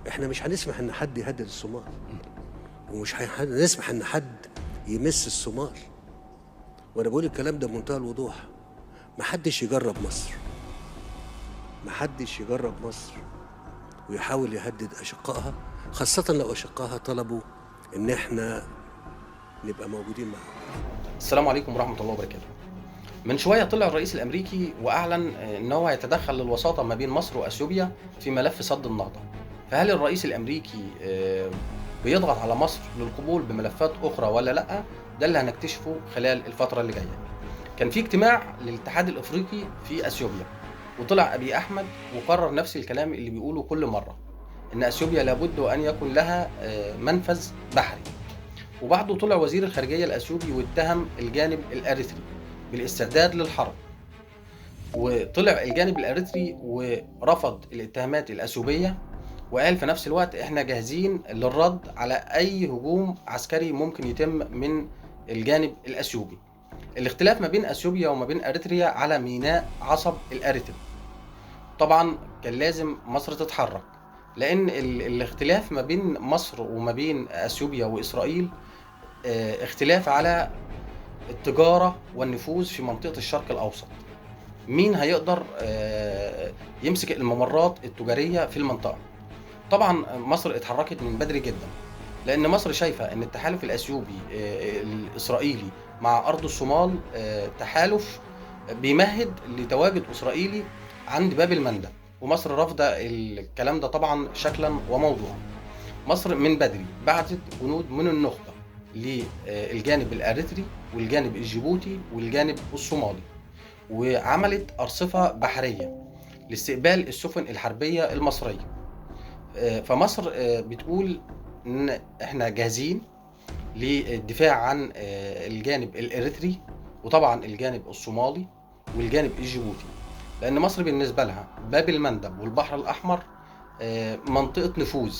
احنا مش هنسمح ان حد يهدد الصومال، ومش هنسمح ان حد يمس الصومال. وانا بقول الكلام ده بمنتهى الوضوح. محدش يجرب مصر، محدش يجرب مصر ويحاول يهدد اشقائها، خاصة لو اشقائها طلبوا ان احنا نبقى موجودين معاهم. السلام عليكم ورحمة الله وبركاته. من شوية طلع الرئيس الأمريكي وأعلن إن هو هيتدخل للوساطة ما بين مصر وأثيوبيا في ملف سد النهضة. فهل الرئيس الأمريكي بيضغط على مصر للقبول بملفات أخرى ولا لأ؟ ده اللي هنكتشفه خلال الفترة اللي جاية. كان في اجتماع للاتحاد الأفريقي في أثيوبيا، وطلع أبي أحمد وقرر نفس الكلام اللي بيقوله كل مرة، إن أثيوبيا لابد وأن يكون لها منفذ بحري. وبعده طلع وزير الخارجية الأثيوبي واتهم الجانب الأريتري بالاستعداد للحرب، وطلع الجانب الأريتري ورفض الاتهامات الأثيوبية، وقال في نفس الوقت احنا جاهزين للرد على أي هجوم عسكري ممكن يتم من الجانب الأثيوبي. الاختلاف ما بين أثيوبيا وما بين أريتريا على ميناء عصب الأريتري. طبعا كان لازم مصر تتحرك، لأن الاختلاف ما بين مصر وما بين أثيوبيا وإسرائيل اختلاف على التجارة والنفوذ في منطقة الشرق الأوسط. مين هيقدر يمسك الممرات التجارية في المنطقة؟ طبعا مصر اتحركت من بدري جدا، لأن مصر شايفة أن التحالف الأثيوبي الإسرائيلي مع أرض الصومال تحالف بيمهد لتواجد إسرائيلي عند باب المندب، ومصر رافضة الكلام ده طبعا شكلا وموضوعا. مصر من بدري بعتت جنود من النخبة للجانب الأريتري والجانب الجيبوتي والجانب الصومالي، وعملت أرصفة بحرية لاستقبال السفن الحربية المصرية. فمصر بتقول إن إحنا جاهزين للدفاع عن الجانب الأريتري وطبعا الجانب الصومالي والجانب الجيبوتي، لأن مصر بالنسبة لها باب المندب والبحر الأحمر منطقة نفوذ،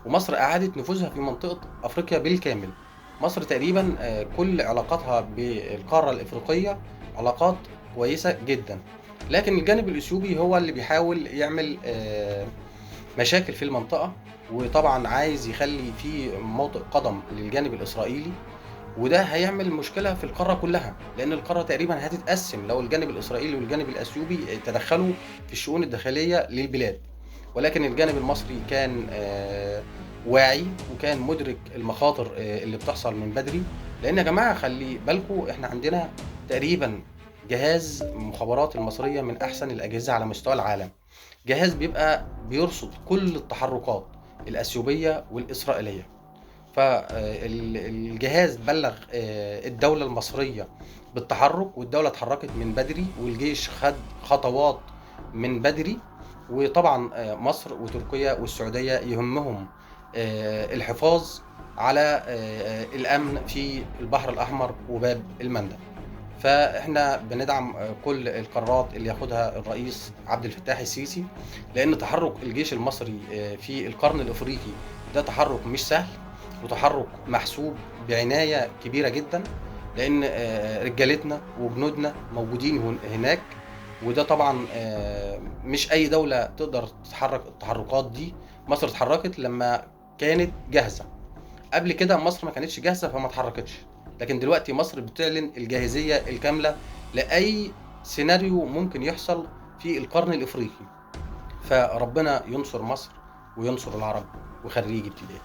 ومصر أعادت نفوذها في منطقة أفريقيا بالكامل. مصر تقريبا كل علاقاتها بالقارة الإفريقية علاقات كويسة جدا، لكن الجانب الإثيوبي هو اللي بيحاول يعمل مشاكل في المنطقة، وطبعا عايز يخلي في موطئ قدم للجانب الإسرائيلي، وده هيعمل مشكلة في القارة كلها، لأن القارة تقريبا هتتقسم لو الجانب الإسرائيلي والجانب الأثيوبي تدخلوا في الشؤون الداخلية للبلاد. ولكن الجانب المصري كان واعي وكان مدرك المخاطر اللي بتحصل من بدري، لأن يا جماعة خلي بالكم احنا عندنا تقريبا جهاز المخابرات المصرية من أحسن الأجهزة على مستوى العالم، جهاز بيبقى بيرصد كل التحركات الأثيوبية والإسرائيلية. فالجهاز بلغ الدولة المصرية بالتحرك، والدولة اتحركت من بدري، والجيش خد خطوات من بدري. وطبعا مصر وتركيا والسعودية يهمهم الحفاظ على الأمن في البحر الأحمر وباب المندب. فاحنا بندعم كل القرارات اللي ياخدها الرئيس عبد الفتاح السيسي، لأن تحرك الجيش المصري في القرن الإفريقي ده تحرك مش سهل، وتحرك محسوب بعناية كبيرة جدا، لأن رجالتنا وجنودنا موجودين هناك. وده طبعا مش أي دولة تقدر تتحرك التحركات دي. مصر اتحركت لما كانت جاهزة، قبل كده مصر ما كانتش جاهزة فما اتحركتش، لكن دلوقتي مصر بتعلن الجاهزية الكاملة لأي سيناريو ممكن يحصل في القرن الإفريقي. فربنا ينصر مصر وينصر العرب وخريج ابتدائي.